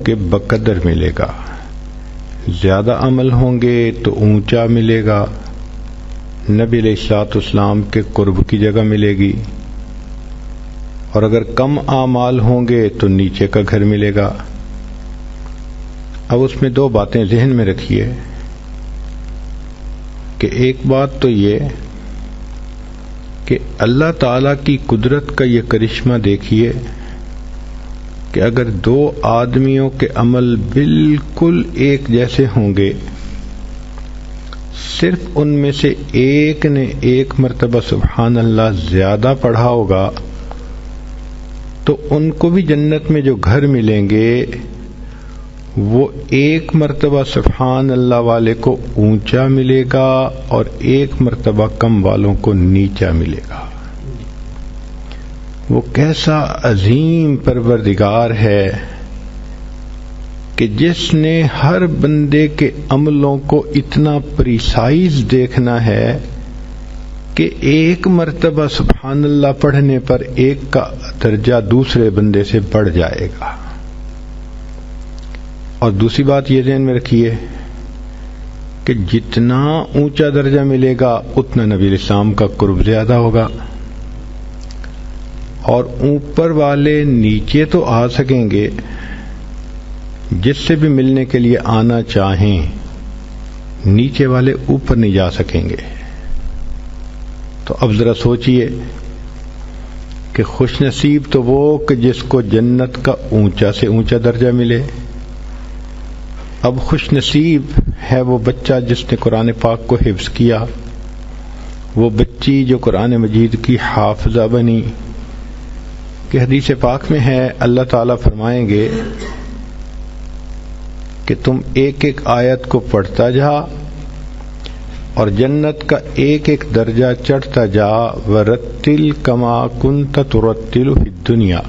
کے بقدر ملے گا، زیادہ عمل ہوں گے تو اونچا ملے گا، نبی علیہ الصلوۃ والسلام کے قرب کی جگہ ملے گی، اور اگر کم اعمال ہوں گے تو نیچے کا گھر ملے گا۔ اب اس میں دو باتیں ذہن میں رکھیے کہ ایک بات تو یہ کہ اللہ تعالی کی قدرت کا یہ کرشمہ دیکھیے کہ اگر دو آدمیوں کے عمل بالکل ایک جیسے ہوں گے، صرف ان میں سے ایک نے ایک مرتبہ سبحان اللہ زیادہ پڑھا ہوگا تو ان کو بھی جنت میں جو گھر ملیں گے وہ ایک مرتبہ سبحان اللہ والے کو اونچا ملے گا اور ایک مرتبہ کم والوں کو نیچا ملے گا۔ وہ کیسا عظیم پروردگار ہے کہ جس نے ہر بندے کے عملوں کو اتنا پریسائز دیکھنا ہے کہ ایک مرتبہ سبحان اللہ پڑھنے پر ایک کا درجہ دوسرے بندے سے بڑھ جائے گا۔ اور دوسری بات یہ ذہن میں رکھیے کہ جتنا اونچا درجہ ملے گا اتنا نبی علیہ السلام کا قرب زیادہ ہوگا، اور اوپر والے نیچے تو آ سکیں گے، جس سے بھی ملنے کے لیے آنا چاہیں، نیچے والے اوپر نہیں جا سکیں گے۔ تو اب ذرا سوچئے کہ خوش نصیب تو وہ کہ جس کو جنت کا اونچا سے اونچا درجہ ملے، اب خوش نصیب ہے وہ بچہ جس نے قرآن پاک کو حفظ کیا، وہ بچی جو قرآن مجید کی حافظہ بنی، کہ حدیث پاک میں ہے اللہ تعالیٰ فرمائیں گے کہ تم ایک ایک آیت کو پڑھتا جا اور جنت کا ایک ایک درجہ چڑھتا جا، وَرَتِّلْ كَمَا كُنْتَ تُرَتِّلُ فِي الدُّنْيَا،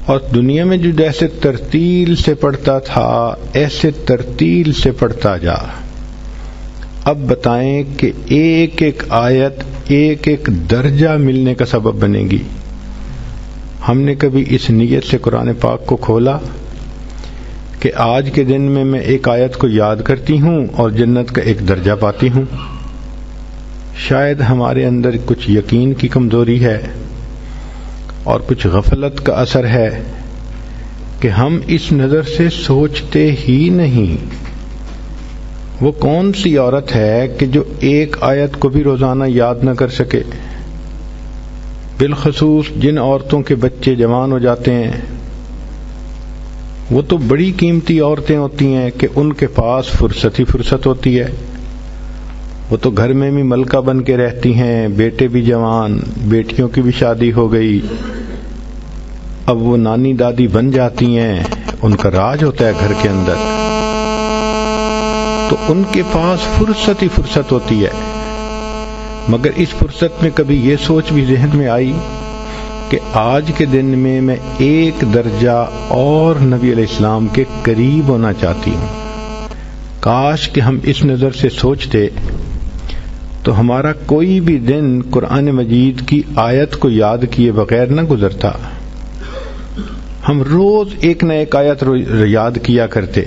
اور دنیا میں جو جیسے ترتیل سے پڑھتا تھا ایسے ترتیل سے پڑھتا جا۔ اب بتائیں کہ ایک ایک آیت ایک ایک درجہ ملنے کا سبب بنے گی۔ ہم نے کبھی اس نیت سے قرآن پاک کو کھولا کہ آج کے دن میں ایک آیت کو یاد کرتی ہوں اور جنت کا ایک درجہ پاتی ہوں؟ شاید ہمارے اندر کچھ یقین کی کمزوری ہے اور کچھ غفلت کا اثر ہے کہ ہم اس نظر سے سوچتے ہی نہیں۔ وہ کون سی عورت ہے کہ جو ایک آیت کو بھی روزانہ یاد نہ کر سکے؟ بالخصوص جن عورتوں کے بچے جوان ہو جاتے ہیں، وہ تو بڑی قیمتی عورتیں ہوتی ہیں کہ ان کے پاس فرصت ہی فرصت ہوتی ہے، وہ تو گھر میں بھی ملکہ بن کے رہتی ہیں، بیٹے بھی جوان، بیٹیوں کی بھی شادی ہو گئی، اب وہ نانی دادی بن جاتی ہیں، ان کا راج ہوتا ہے گھر کے اندر، تو ان کے پاس فرصت ہی فرصت ہوتی ہے۔ مگر اس فرصت میں کبھی یہ سوچ بھی ذہن میں آئی کہ آج کے دن میں ایک درجہ اور نبی علیہ السلام کے قریب ہونا چاہتی ہوں؟ کاش کہ ہم اس نظر سے سوچتے تو ہمارا کوئی بھی دن قرآن مجید کی آیت کو یاد کیے بغیر نہ گزرتا۔ ہم روز ایک نہ ایک آیت یاد کیا کرتے،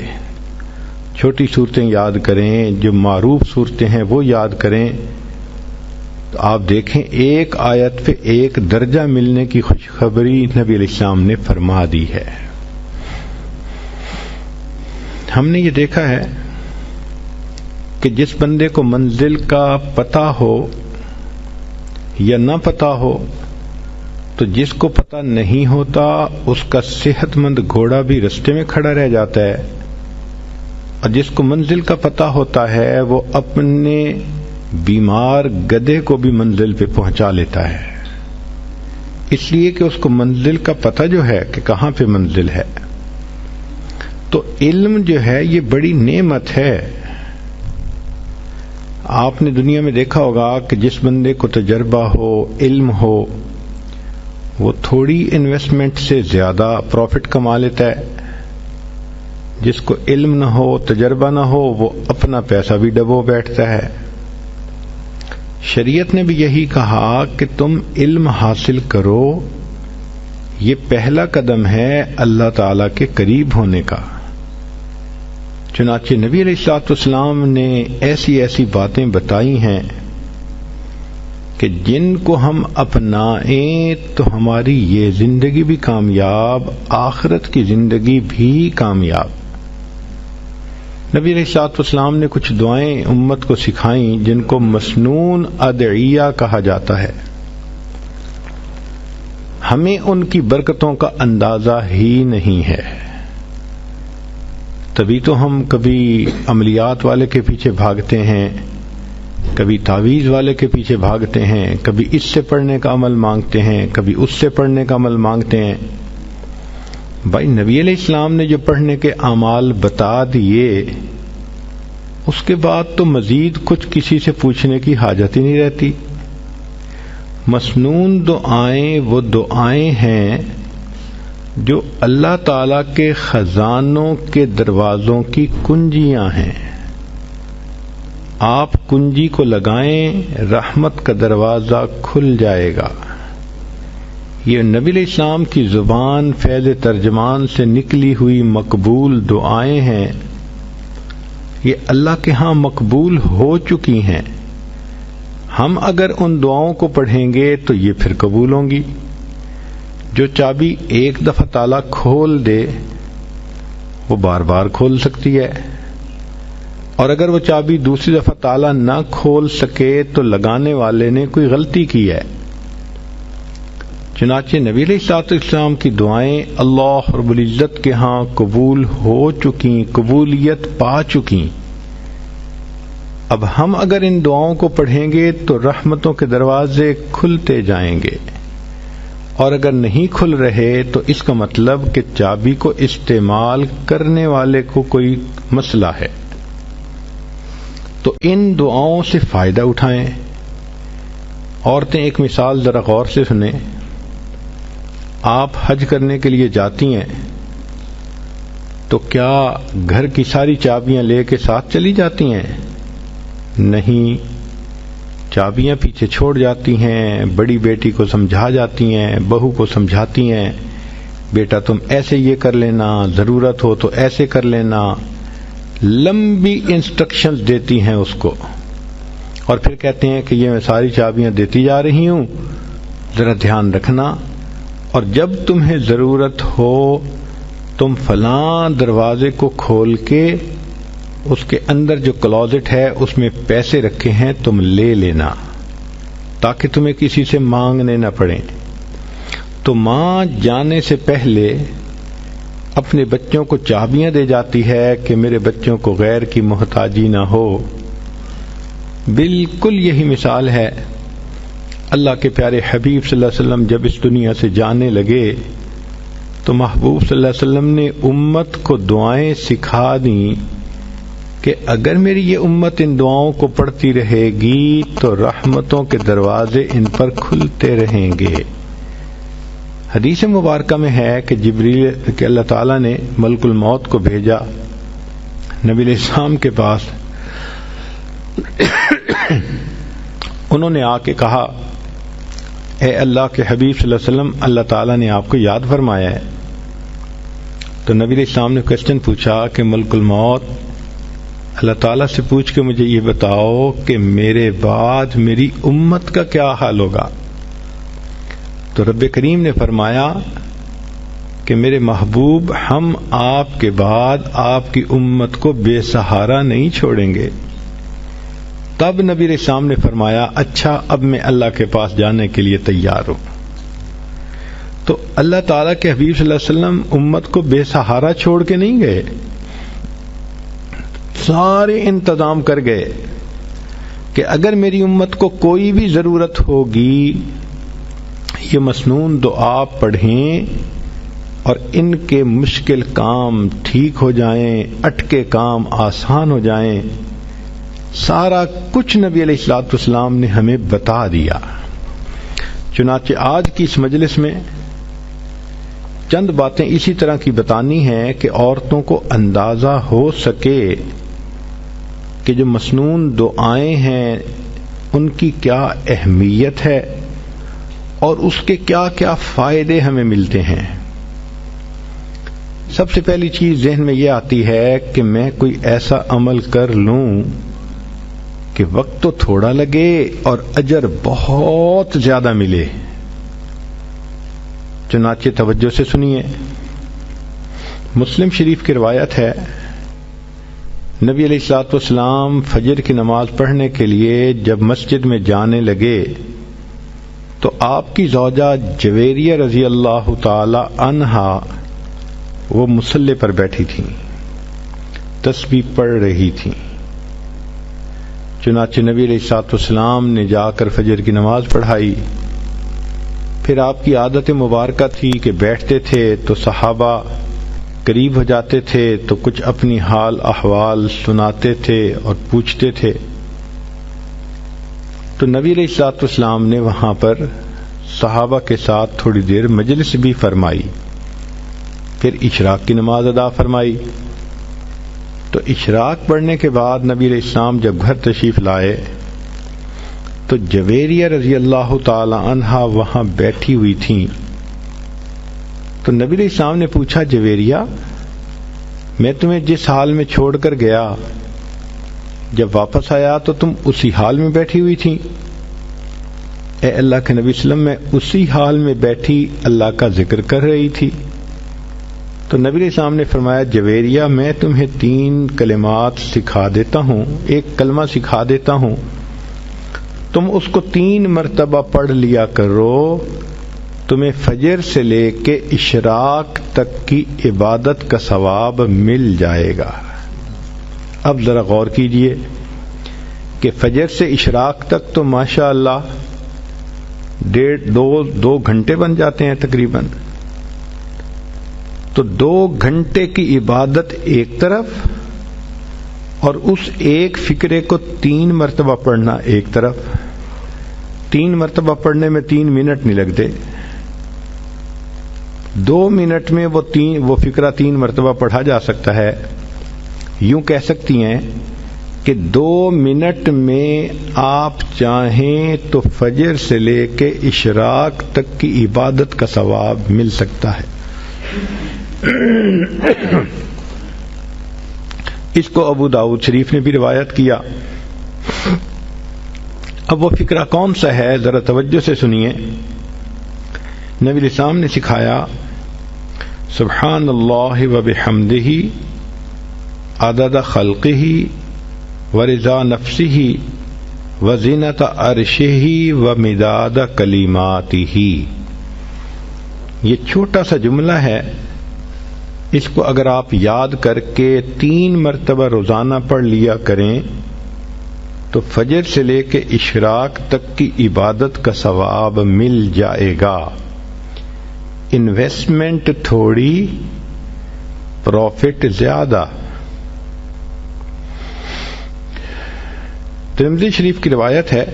چھوٹی صورتیں یاد کریں، جو معروف صورتیں ہیں وہ یاد کریں، تو آپ دیکھیں ایک آیت پہ ایک درجہ ملنے کی خوشخبری نبی علیہ السلام نے فرما دی ہے۔ ہم نے یہ دیکھا ہے کہ جس بندے کو منزل کا پتہ ہو یا نہ پتہ ہو، تو جس کو پتہ نہیں ہوتا اس کا صحت مند گھوڑا بھی رستے میں کھڑا رہ جاتا ہے، اور جس کو منزل کا پتہ ہوتا ہے وہ اپنے بیمار گدھے کو بھی منزل پہ پہنچا لیتا ہے، اس لیے کہ اس کو منزل کا پتہ جو ہے کہ کہاں پہ منزل ہے۔ تو علم جو ہے یہ بڑی نعمت ہے۔ آپ نے دنیا میں دیکھا ہوگا کہ جس بندے کو تجربہ ہو، علم ہو، وہ تھوڑی انویسٹمنٹ سے زیادہ پروفٹ کما لیتا ہے۔ جس کو علم نہ ہو، تجربہ نہ ہو، وہ اپنا پیسہ بھی ڈبو بیٹھتا ہے۔ شریعت نے بھی یہی کہا کہ تم علم حاصل کرو، یہ پہلا قدم ہے اللہ تعالی کے قریب ہونے کا۔ چنانچہ نبی علیہ الصلوۃ والسلام نے ایسی ایسی باتیں بتائی ہیں کہ جن کو ہم اپنائیں تو ہماری یہ زندگی بھی کامیاب، آخرت کی زندگی بھی کامیاب۔ نبی علیہ الصلوۃ والسلام نے کچھ دعائیں امت کو سکھائیں جن کو مسنون ادعیہ کہا جاتا ہے۔ ہمیں ان کی برکتوں کا اندازہ ہی نہیں ہے، تبھی تو ہم کبھی عملیات والے کے پیچھے بھاگتے ہیں، کبھی تعویذ والے کے پیچھے بھاگتے ہیں، کبھی اس سے پڑھنے کا عمل مانگتے ہیں، کبھی اس سے پڑھنے کا عمل مانگتے ہیں۔ بھائی نبی علیہ السلام نے جو پڑھنے کے اعمال بتا دیے، اس کے بعد تو مزید کچھ کسی سے پوچھنے کی حاجت ہی نہیں رہتی۔ مسنون دعائیں وہ دعائیں ہیں جو اللہ تعالی کے خزانوں کے دروازوں کی کنجیاں ہیں۔ آپ کنجی کو لگائیں، رحمت کا دروازہ کھل جائے گا۔ یہ نبی علیہ السلام کی زبان فیض ترجمان سے نکلی ہوئی مقبول دعائیں ہیں، یہ اللہ کے ہاں مقبول ہو چکی ہیں۔ ہم اگر ان دعاؤں کو پڑھیں گے تو یہ پھر قبول ہوں گی۔ جو چابی ایک دفعہ تالا کھول دے وہ بار بار کھول سکتی ہے، اور اگر وہ چابی دوسری دفعہ تالا نہ کھول سکے تو لگانے والے نے کوئی غلطی کی ہے۔ چنانچہ نبی علیہ الصلوۃ والسلام کی دعائیں اللہ رب العزت کے ہاں قبول ہو چکی، قبولیت پا چکی۔ اب ہم اگر ان دعاؤں کو پڑھیں گے تو رحمتوں کے دروازے کھلتے جائیں گے، اور اگر نہیں کھل رہے تو اس کا مطلب کہ چابی کو استعمال کرنے والے کو کوئی مسئلہ ہے۔ تو ان دعاؤں سے فائدہ اٹھائیں۔ عورتیں ایک مثال ذرا غور سے سنیں۔ آپ حج کرنے کے لیے جاتی ہیں تو کیا گھر کی ساری چابیاں لے کے ساتھ چلی جاتی ہیں؟ نہیں، چابیاں پیچھے چھوڑ جاتی ہیں، بڑی بیٹی کو سمجھا جاتی ہیں، بہو کو سمجھاتی ہیں، بیٹا تم ایسے یہ کر لینا، ضرورت ہو تو ایسے کر لینا، لمبی انسٹرکشنز دیتی ہیں اس کو، اور پھر کہتے ہیں کہ یہ میں ساری چابیاں دیتی جا رہی ہوں، ذرا دھیان رکھنا، اور جب تمہیں ضرورت ہو تم فلاں دروازے کو کھول کے اس کے اندر جو کلوزٹ ہے اس میں پیسے رکھے ہیں تم لے لینا، تاکہ تمہیں کسی سے مانگنے نہ پڑیں۔ تو ماں جانے سے پہلے اپنے بچوں کو چابیاں دے جاتی ہے کہ میرے بچوں کو غیر کی محتاجی نہ ہو۔ بالکل یہی مثال ہے۔ اللہ کے پیارے حبیب صلی اللہ علیہ وسلم جب اس دنیا سے جانے لگے تو محبوب صلی اللہ علیہ وسلم نے امت کو دعائیں سکھا دیں کہ اگر میری یہ امت ان دعاؤں کو پڑھتی رہے گی تو رحمتوں کے دروازے ان پر کھلتے رہیں گے۔ حدیث مبارکہ میں ہے کہ جبریل کہ اللہ تعالیٰ نے ملک الموت کو بھیجا نبی علیہ السلام کے پاس۔ انہوں نے آ کے کہا، اے اللہ کے حبیب صلی اللہ علیہ وسلم، اللہ تعالیٰ نے آپ کو یاد فرمایا ہے۔ تو نبی علیہ السلام نے کوسچن پوچھا کہ ملک الموت، اللہ تعالیٰ سے پوچھ کے مجھے یہ بتاؤ کہ میرے بعد میری امت کا کیا حال ہوگا؟ تو رب کریم نے فرمایا کہ میرے محبوب، ہم آپ کے بعد آپ کی امت کو بے سہارا نہیں چھوڑیں گے۔ تب نبی علیہ السلام نے فرمایا، اچھا اب میں اللہ کے پاس جانے کے لیے تیار ہوں۔ تو اللہ تعالیٰ کے حبیب صلی اللہ علیہ وسلم امت کو بے سہارا چھوڑ کے نہیں گئے، سارے انتظام کر گئے کہ اگر میری امت کو کوئی بھی ضرورت ہوگی یہ مسنون دعا پڑھیں اور ان کے مشکل کام ٹھیک ہو جائیں، اٹکے کام آسان ہو جائیں۔ سارا کچھ نبی علیہ الصلوۃ والسلام نے ہمیں بتا دیا۔ چنانچہ آج کی اس مجلس میں چند باتیں اسی طرح کی بتانی ہیں کہ عورتوں کو اندازہ ہو سکے کہ جو مسنون دعائیں ہیں ان کی کیا اہمیت ہے، اور اس کے کیا کیا فائدے ہمیں ملتے ہیں. سب سے پہلی چیز ذہن میں یہ آتی ہے کہ میں کوئی ایسا عمل کر لوں کہ وقت تو تھوڑا لگے اور اجر بہت زیادہ ملے. چنانچہ توجہ سے سنیے. مسلم شریف کی روایت ہے، نبی علیہ الصلوۃ والسلام فجر کی نماز پڑھنے کے لیے جب مسجد میں جانے لگے تو آپ کی زوجہ جویریہ رضی اللہ تعالی عنہا وہ مصلی پر بیٹھی تھیں، تسبیح پڑھ رہی تھیں. چنانچہ نبی علیہ الصلوۃ والسلام نے جا کر فجر کی نماز پڑھائی. پھر آپ کی عادت مبارکہ تھی کہ بیٹھتے تھے تو صحابہ قریب ہو جاتے تھے تو کچھ اپنی حال احوال سناتے تھے اور پوچھتے تھے. تو نبی علیہ الصلوۃ والسلام نے وہاں پر صحابہ کے ساتھ تھوڑی دیر مجلس بھی فرمائی. پھر اشراق کی نماز ادا فرمائی. تو اشراق پڑھنے کے بعد نبی علیہ السلام جب گھر تشریف لائے تو جویریہ رضی اللہ تعالی عنہا وہاں بیٹھی ہوئی تھیں. تو نبی علیہ السلام نے پوچھا، جویریہ میں تمہیں جس حال میں چھوڑ کر گیا جب واپس آیا تو تم اسی حال میں بیٹھی ہوئی تھی. اے اللہ کے نبی وسلم، میں اسی حال میں بیٹھی اللہ کا ذکر کر رہی تھی. تو نبی علیہ السلام نے فرمایا، جویریہ میں تمہیں 3 کلمات سکھا دیتا ہوں، ایک کلمہ سکھا دیتا ہوں، تم اس کو 3 مرتبہ پڑھ لیا کرو، تمہیں فجر سے لے کے اشراق تک کی عبادت کا ثواب مل جائے گا. اب ذرا غور کیجئے کہ فجر سے اشراق تک تو ماشاء اللہ 2 گھنٹے بن جاتے ہیں تقریباً. تو 2 گھنٹے کی عبادت ایک طرف اور اس ایک فکرے کو 3 مرتبہ پڑھنا ایک طرف. 3 مرتبہ پڑھنے میں 3 منٹ نہیں لگتے. 2 منٹ میں وہ فکرہ 3 مرتبہ پڑھا جا سکتا ہے. یوں کہہ سکتی ہیں کہ 2 منٹ میں آپ چاہیں تو فجر سے لے کے اشراق تک کی عبادت کا ثواب مل سکتا ہے. اس کو ابو داؤد شریف نے بھی روایت کیا. اب وہ فکرہ کون سا ہے، ذرا توجہ سے سنیے. نبی علیہ السلام نے سکھایا، سبحان اللہ و بحمدہ عدد خلقہ ورضا نفسہ وزینت عرشہ ومداد کلماتہ. یہ چھوٹا سا جملہ ہے، اس کو اگر آپ یاد کر کے 3 مرتبہ روزانہ پڑھ لیا کریں تو فجر سے لے کے اشراق تک کی عبادت کا ثواب مل جائے گا. انویسٹمنٹ تھوڑی، پروفٹ زیادہ. ترمذی شریف کی روایت ہے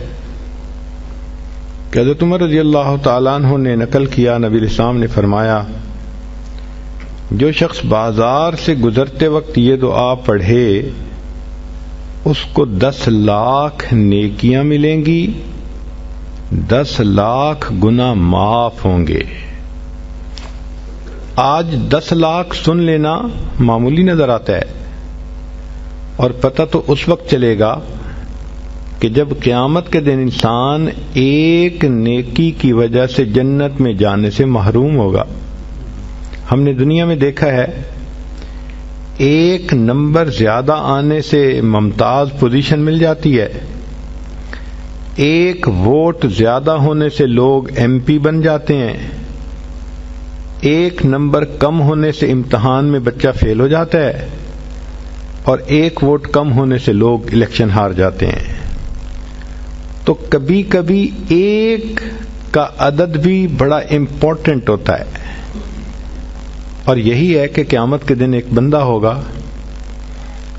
کہ حضرت عمر رضی اللہ تعالیٰ عنہ نے نقل کیا، نبی علیہ السلام نے فرمایا، جو شخص بازار سے گزرتے وقت یہ دعا پڑھے اس کو 10 لاکھ نیکیاں ملیں گی، 10 لاکھ گناہ معاف ہوں گے. آج 10 لاکھ سن لینا معمولی نظر آتا ہے، اور پتہ تو اس وقت چلے گا کہ جب قیامت کے دن انسان ایک نیکی کی وجہ سے جنت میں جانے سے محروم ہوگا. ہم نے دنیا میں دیکھا ہے، ایک نمبر زیادہ آنے سے ممتاز پوزیشن مل جاتی ہے، ایک ووٹ زیادہ ہونے سے لوگ ایم پی بن جاتے ہیں، ایک نمبر کم ہونے سے امتحان میں بچہ فیل ہو جاتا ہے، اور ایک ووٹ کم ہونے سے لوگ الیکشن ہار جاتے ہیں. تو کبھی کبھی ایک کا عدد بھی بڑا امپورٹنٹ ہوتا ہے. اور یہی ہے کہ قیامت کے دن ایک بندہ ہوگا،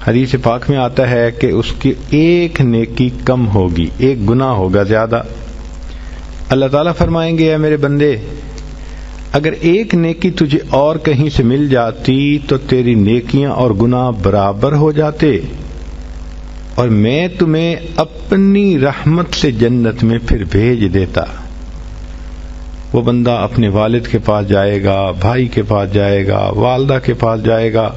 حدیث پاک میں آتا ہے کہ اس کی ایک نیکی کم ہوگی، ایک گناہ ہوگا زیادہ. اللہ تعالیٰ فرمائیں گے، اے میرے بندے، اگر ایک نیکی تجھے اور کہیں سے مل جاتی تو تیری نیکیاں اور گناہ برابر ہو جاتے، اور میں تمہیں اپنی رحمت سے جنت میں پھر بھیج دیتا. وہ بندہ اپنے والد کے پاس جائے گا، بھائی کے پاس جائے گا، والدہ کے پاس جائے گا،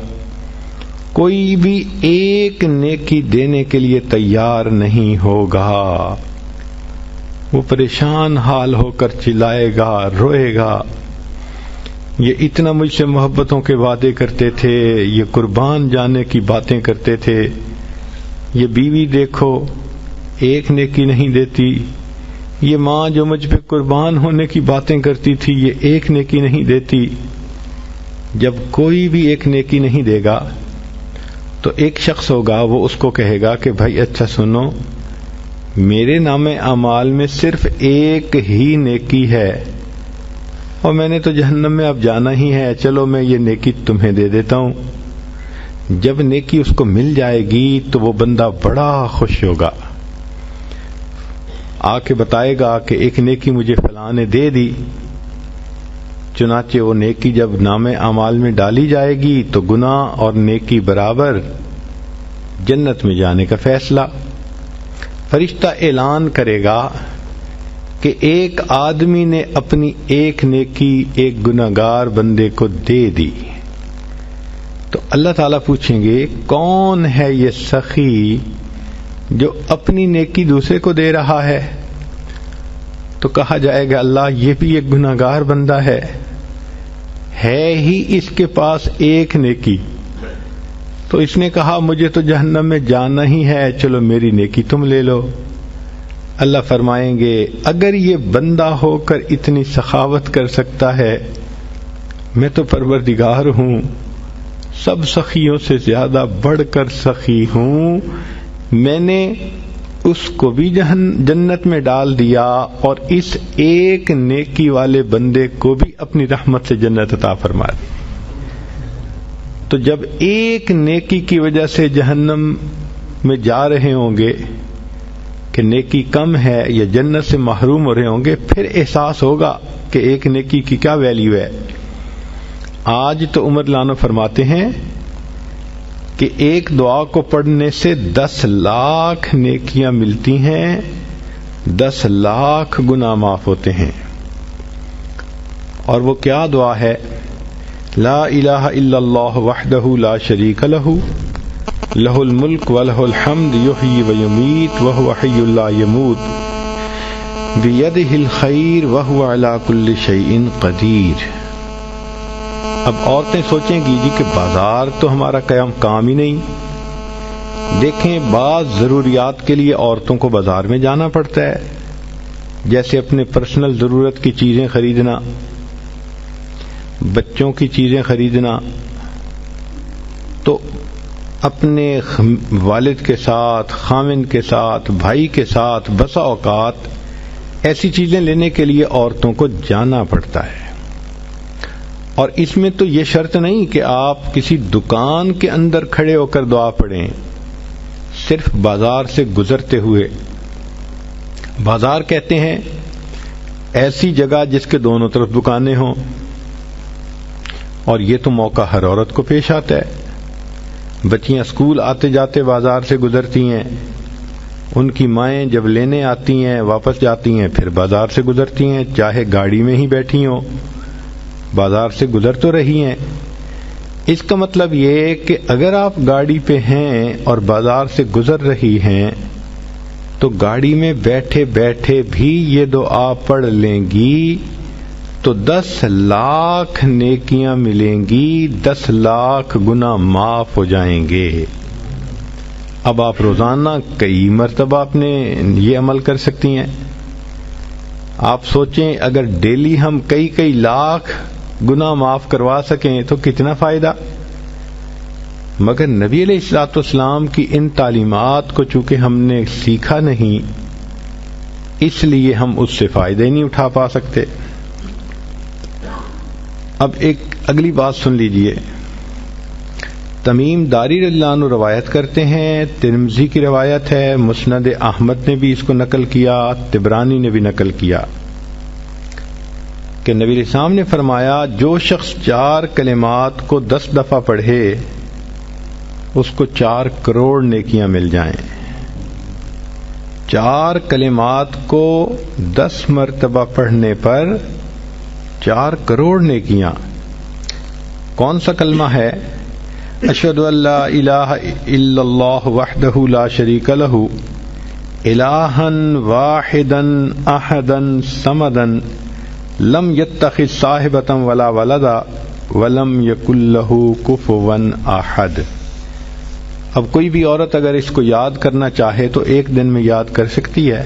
کوئی بھی ایک نیکی دینے کے لیے تیار نہیں ہوگا، وہ پریشان حال ہو کر چلائے گا، روئے گا، یہ اتنا مجھ سے محبتوں کے وعدے کرتے تھے، یہ قربان جانے کی باتیں کرتے تھے، یہ بیوی دیکھو ایک نیکی نہیں دیتی، یہ ماں جو مجھ پہ قربان ہونے کی باتیں کرتی تھی یہ ایک نیکی نہیں دیتی۔ جب کوئی بھی ایک نیکی نہیں دے گا تو ایک شخص ہوگا، وہ اس کو کہے گا کہ بھائی اچھا سنو، میرے نام اعمال میں صرف ایک ہی نیکی ہے اور میں نے تو جہنم میں اب جانا ہی ہے، چلو میں یہ نیکی تمہیں دے دیتا ہوں۔ جب نیکی اس کو مل جائے گی تو وہ بندہ بڑا خوش ہوگا، آ کے بتائے گا کہ ایک نیکی مجھے فلاں نے دے دی۔ چنانچہ وہ نیکی جب نام اعمال میں ڈالی جائے گی تو گناہ اور نیکی برابر، جنت میں جانے کا فیصلہ۔ فرشتہ اعلان کرے گا کہ ایک آدمی نے اپنی ایک نیکی ایک گناہگار بندے کو دے دی، تو اللہ تعالیٰ پوچھیں گے کون ہے یہ سخی جو اپنی نیکی دوسرے کو دے رہا ہے؟ تو کہا جائے گا اللہ یہ بھی ایک گناہگار بندہ ہے ہی اس کے پاس ایک نیکی، تو اس نے کہا مجھے تو جہنم میں جانا ہی ہے، چلو میری نیکی تم لے لو۔ اللہ فرمائیں گے اگر یہ بندہ ہو کر اتنی سخاوت کر سکتا ہے، میں تو پروردگار ہوں، سب سخیوں سے زیادہ بڑھ کر سخی ہوں، میں نے اس کو بھی جنت میں ڈال دیا اور اس ایک نیکی والے بندے کو بھی اپنی رحمت سے جنت عطا فرما دی۔ تو جب ایک نیکی کی وجہ سے جہنم میں جا رہے ہوں گے کہ نیکی کم ہے یا جنت سے محروم ہو رہے ہوں گے، پھر احساس ہوگا کہ ایک نیکی کی کیا ویلیو ہے۔ آج تو عمر لانو فرماتے ہیں کہ ایک دعا کو پڑھنے سے 10 لاکھ نیکیاں ملتی ہیں، 10 لاکھ گناہ معاف ہوتے ہیں۔ اور وہ کیا دعا ہے؟ لا الہ الا اللہ وحدہ لا شریک لہ لہ الملک ولہ الحمد یحیی ویمیت وہو حی لا یموت بیدہ الخیر وہو علی کل شیء قدیر۔ اب عورتیں سوچیں گی جی کہ بازار تو ہمارا کام ہی نہیں۔ دیکھیں بعض ضروریات کے لیے عورتوں کو بازار میں جانا پڑتا ہے، جیسے اپنے پرسنل ضرورت کی چیزیں خریدنا، بچوں کی چیزیں خریدنا، تو اپنے والد کے ساتھ، خامن کے ساتھ، بھائی کے ساتھ بسا اوقات ایسی چیزیں لینے کے لیے عورتوں کو جانا پڑتا ہے۔ اور اس میں تو یہ شرط نہیں کہ آپ کسی دکان کے اندر کھڑے ہو کر دعا پڑھیں، صرف بازار سے گزرتے ہوئے۔ بازار کہتے ہیں ایسی جگہ جس کے دونوں طرف دکانیں ہوں، اور یہ تو موقع ہر عورت کو پیش آتا ہے۔ بچیاں اسکول آتے جاتے بازار سے گزرتی ہیں، ان کی مائیں جب لینے آتی ہیں واپس جاتی ہیں پھر بازار سے گزرتی ہیں، چاہے گاڑی میں ہی بیٹھی ہوں بازار سے گزر تو رہی ہیں۔ اس کا مطلب یہ کہ اگر آپ گاڑی پہ ہیں اور بازار سے گزر رہی ہیں تو گاڑی میں بیٹھے بیٹھے بھی یہ دعا پڑھ لیں گی تو 10 لاکھ نیکیاں ملیں گی، 10 لاکھ گناہ معاف ہو جائیں گے۔ اب آپ روزانہ کئی مرتبہ اپنے یہ عمل کر سکتی ہیں۔ آپ سوچیں اگر ڈیلی ہم کئی لاکھ گناہ معاف کروا سکیں تو کتنا فائدہ۔ مگر نبی علیہ الصلوۃ والسلام کی ان تعلیمات کو چونکہ ہم نے سیکھا نہیں، اس لیے ہم اس سے فائدہ نہیں اٹھا پا سکتے۔ اب ایک اگلی بات سن لیجئے۔ تمیم داری رضی اللہ عنہ روایت کرتے ہیں، ترمذی کی روایت ہے، مسند احمد نے بھی اس کو نقل کیا، طبرانی نے بھی نقل کیا کہ نبی علیہ السلام نے فرمایا جو شخص 4 کلمات کو 10 دفعہ پڑھے اس کو 4 کروڑ نیکیاں مل جائیں۔ 4 کلمات کو 10 مرتبہ پڑھنے پر 4 کروڑ نیکیاں. کون سا کلمہ ہے؟ اشہد ان لا الہ الا اللہ وحدہ لا شریک لہ الہا واحدا احدا صمدا لم یتخذ صاحبۃ ولا ولدا ولم یکن لہ کفوا احد. اب کوئی بھی عورت اگر اس کو یاد کرنا چاہے تو ایک دن میں یاد کر سکتی ہے.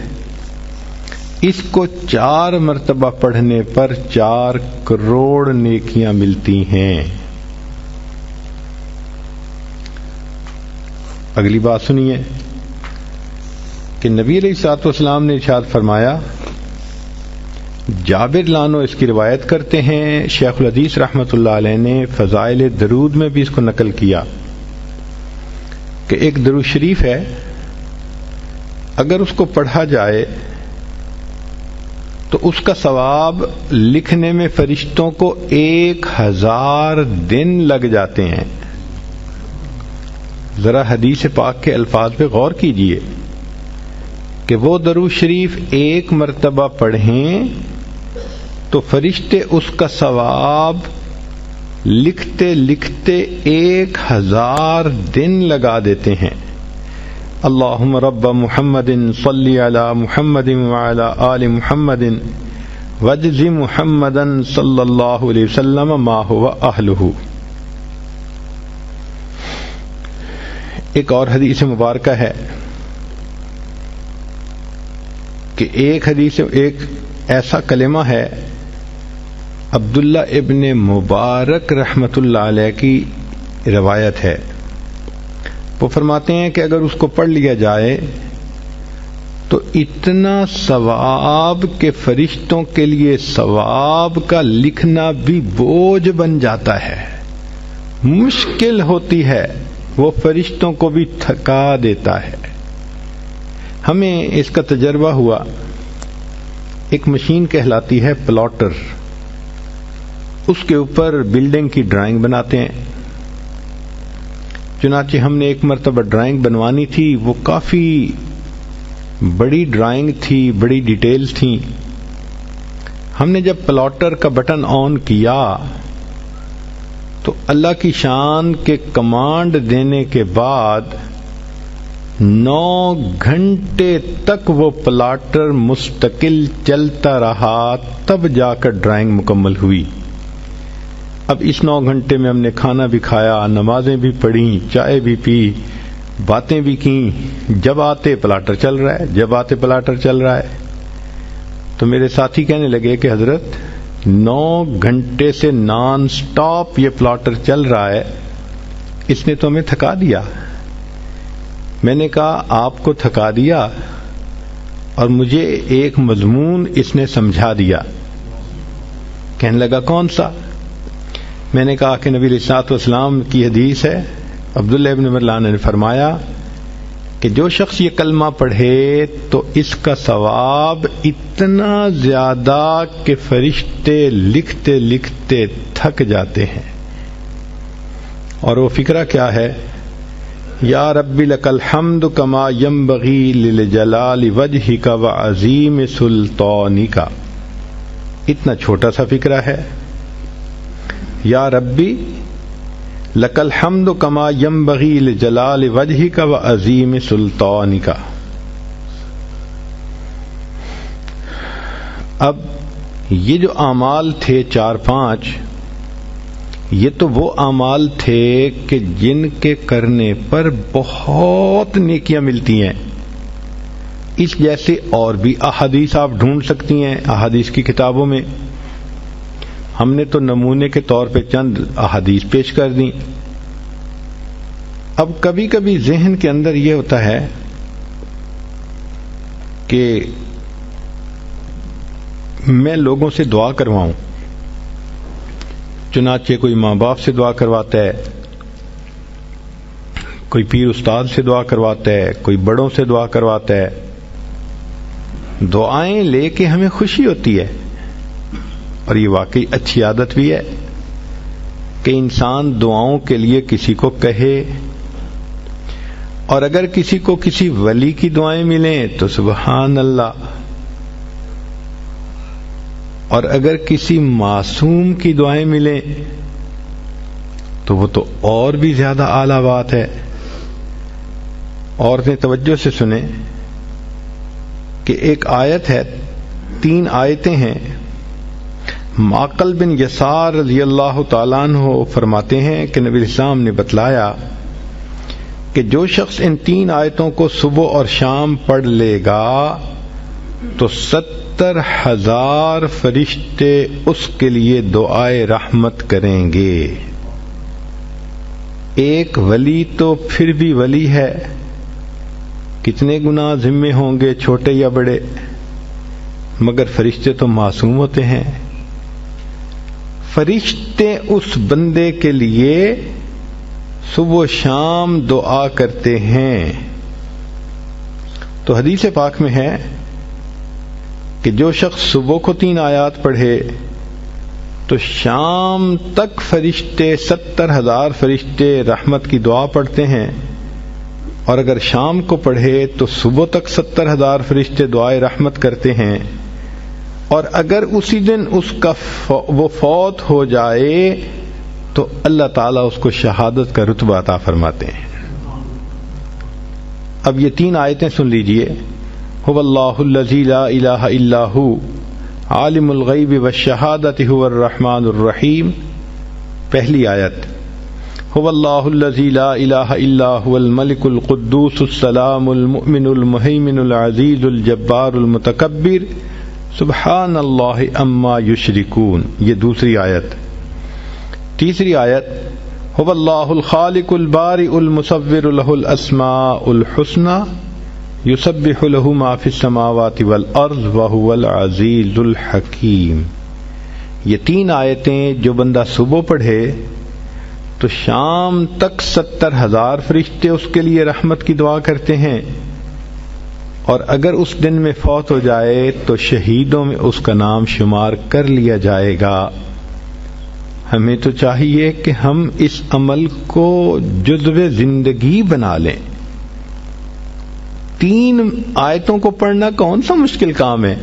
اس کو 4 مرتبہ پڑھنے پر 4 کروڑ نیکیاں ملتی ہیں. اگلی بات سنیے کہ نبی علیہ الصلوۃ والسلام نے ارشاد فرمایا، جابر لانو اس کی روایت کرتے ہیں، شیخ الحدیث رحمۃ اللہ علیہ نے فضائل درود میں بھی اس کو نقل کیا کہ ایک درود شریف ہے، اگر اس کو پڑھا جائے تو اس کا ثواب لکھنے میں فرشتوں کو 1000 دن لگ جاتے ہیں. ذرا حدیث پاک کے الفاظ پہ غور کیجئے کہ وہ درود شریف 1 مرتبہ پڑھیں تو فرشتے اس کا ثواب لکھتے لکھتے 1000 دن لگا دیتے ہیں. اللہم رب محمد صلی علی محمد وعلی آل محمد واجز محمدا صلی اللہ علیہ وسلم ما هو اہلہ. ایک اور حدیث مبارکہ ہے کہ ایک ایسا کلمہ ہے، عبداللہ ابن مبارک رحمت اللہ علیہ کی روایت ہے. وہ فرماتے ہیں کہ اگر اس کو پڑھ لیا جائے تو اتنا ثواب کہ فرشتوں کے لیے ثواب کا لکھنا بھی بوجھ بن جاتا ہے، مشکل ہوتی ہے، وہ فرشتوں کو بھی تھکا دیتا ہے. ہمیں اس کا تجربہ ہوا. ایک مشین کہلاتی ہے پلاٹر، اس کے اوپر بلڈنگ کی ڈرائنگ بناتے ہیں. چنانچہ ہم نے ایک مرتبہ ڈرائنگ بنوانی تھی، وہ کافی بڑی ڈرائنگ تھی، بڑی ڈیٹیلز تھیں. ہم نے جب پلاٹر کا بٹن آن کیا تو اللہ کی شان کے کمانڈ دینے کے بعد 9 گھنٹے تک وہ پلاٹر مستقل چلتا رہا، تب جا کر ڈرائنگ مکمل ہوئی. اب اس 9 گھنٹے میں ہم نے کھانا بھی کھایا، نمازیں بھی پڑھیں، چائے بھی پی، باتیں بھی کیں. جب آتے پلاٹر چل رہا ہے، جب آتے پلاٹر چل رہا ہے. تو میرے ساتھی کہنے لگے کہ حضرت 9 گھنٹے سے نان سٹاپ یہ پلاٹر چل رہا ہے، اس نے تو ہمیں تھکا دیا. میں نے کہا آپ کو تھکا دیا اور مجھے ایک مضمون اس نے سمجھا دیا. کہنے لگا کون سا؟ میں نے کہا کہ نبی علیہ الصلوۃ والسلام کی حدیث ہے، عبداللہ ابن مرلان نے فرمایا کہ جو شخص یہ کلمہ پڑھے تو اس کا ثواب اتنا زیادہ کہ فرشتے لکھتے لکھتے تھک جاتے ہیں. اور وہ فکرہ کیا ہے؟ یا رب لک الحمد کما ینبغی لجلال وجہک وعظیم سلطانک. اتنا چھوٹا سا فکرہ ہے، یا ربی لک الحمد کما ینبغی لجلال وجہک وعظیم سلطانک. اب یہ جو اعمال تھے 4-5، یہ تو وہ اعمال تھے کہ جن کے کرنے پر بہت نیکیاں ملتی ہیں. اس جیسے اور بھی احادیث آپ ڈھونڈ سکتی ہیں احادیث کی کتابوں میں. ہم نے تو نمونے کے طور پہ چند احادیث پیش کر دیں. اب کبھی کبھی ذہن کے اندر یہ ہوتا ہے کہ میں لوگوں سے دعا کرواؤں. چنانچہ کوئی ماں باپ سے دعا کرواتا ہے، کوئی پیر استاد سے دعا کرواتا ہے، کوئی بڑوں سے دعا کرواتا ہے. دعائیں لے کے ہمیں خوشی ہوتی ہے، اور یہ واقعی اچھی عادت بھی ہے کہ انسان دعاؤں کے لیے کسی کو کہے. اور اگر کسی کو کسی ولی کی دعائیں ملیں تو سبحان اللہ. اور اگر کسی معصوم کی دعائیں ملیں تو وہ تو اور بھی زیادہ اعلیٰ بات ہے. عورتیں توجہ سے سنیں کہ ایک آیت ہے، 3 آیتیں ہیں. معقل بن یسار رضی اللہ تعالیٰ عنہ فرماتے ہیں کہ نبی اسلام نے بتلایا کہ جو شخص ان 3 آیتوں کو صبح اور شام پڑھ لے گا تو 70,000 فرشتے اس کے لیے دعائے رحمت کریں گے. ایک ولی تو پھر بھی ولی ہے، کتنے گناہ ذمے ہوں گے چھوٹے یا بڑے، مگر فرشتے تو معصوم ہوتے ہیں. فرشتے اس بندے کے لیے صبح و شام دعا کرتے ہیں. تو حدیث پاک میں ہے کہ جو شخص صبح کو 3 آیات پڑھے تو شام تک فرشتے 70,000 فرشتے رحمت کی دعا پڑھتے ہیں، اور اگر شام کو پڑھے تو صبح تک 70,000 فرشتے دعائے رحمت کرتے ہیں. اور اگر اسی دن اس کا وہ فوت ہو جائے تو اللہ تعالیٰ اس کو شہادت کا رتبہ عطا فرماتے ہیں. اب یہ 3 آیتیں سن لیجئے. هو اللہ الذی لا الہ الا ہو عالم الغیب والشہادۃ هو الرحمن الرحیم. پہلی آیت، هو اللہ الذی لا الہ الا هو الملک القدوس السلام المؤمن المہیمن العزیز الجبار المتکبر سبحان اللہ اما یشرکون. یہ دوسری آیت. تیسری آیت، هو اللہ الخالق البارئ المصور له الاسماء الحسنى یسبح له ما فی السماوات والارض وهو العزیز الحکیم. یہ 3 آیتیں جو بندہ صبح پڑھے تو شام تک 70,000 فرشتے اس کے لیے رحمت کی دعا کرتے ہیں، اور اگر اس دن میں فوت ہو جائے تو شہیدوں میں اس کا نام شمار کر لیا جائے گا. ہمیں تو چاہیے کہ ہم اس عمل کو جزو زندگی بنا لیں. 3 آیتوں کو پڑھنا کون سا مشکل کام ہے،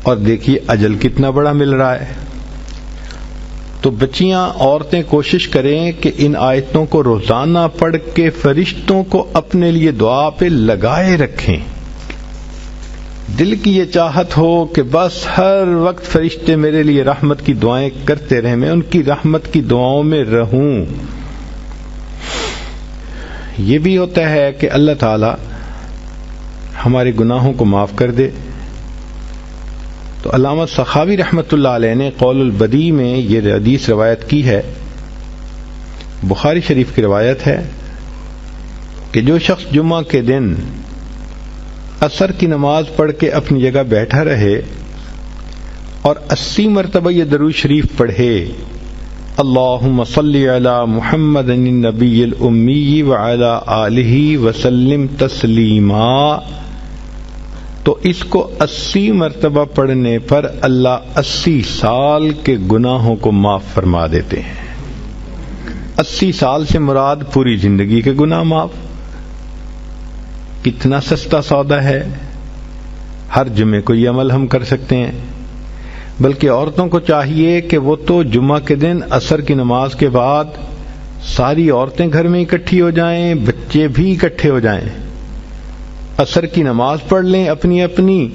اور دیکھیے اجل کتنا بڑا مل رہا ہے. تو بچیاں، عورتیں کوشش کریں کہ ان آیتوں کو روزانہ پڑھ کے فرشتوں کو اپنے لیے دعا پہ لگائے رکھیں. دل کی یہ چاہت ہو کہ بس ہر وقت فرشتے میرے لیے رحمت کی دعائیں کرتے رہیں، میں ان کی رحمت کی دعاؤں میں رہوں. یہ بھی ہوتا ہے کہ اللہ تعالی ہمارے گناہوں کو معاف کر دے. تو علامہ سخاوی رحمۃ اللہ علیہ نے قول البدیع میں یہ حدیث روایت کی ہے، بخاری شریف کی روایت ہے کہ جو شخص جمعہ کے دن عصر کی نماز پڑھ کے اپنی جگہ بیٹھا رہے اور 80 مرتبہ یہ درود شریف پڑھے، اللہم صلی علی محمد النبی الامی وعلی آلہ وسلم تسلیما، تو اس کو 80 مرتبہ پڑھنے پر اللہ 80 سال کے گناہوں کو معاف فرما دیتے ہیں. 80 سال سے مراد پوری زندگی کے گناہ معاف. کتنا سستا سودا ہے، ہر جمعے کو یہ عمل ہم کر سکتے ہیں. بلکہ عورتوں کو چاہیے کہ وہ تو جمعہ کے دن عصر کی نماز کے بعد ساری عورتیں گھر میں اکٹھی ہو جائیں، بچے بھی اکٹھے ہو جائیں، عصر کی نماز پڑھ لیں اپنی اپنی،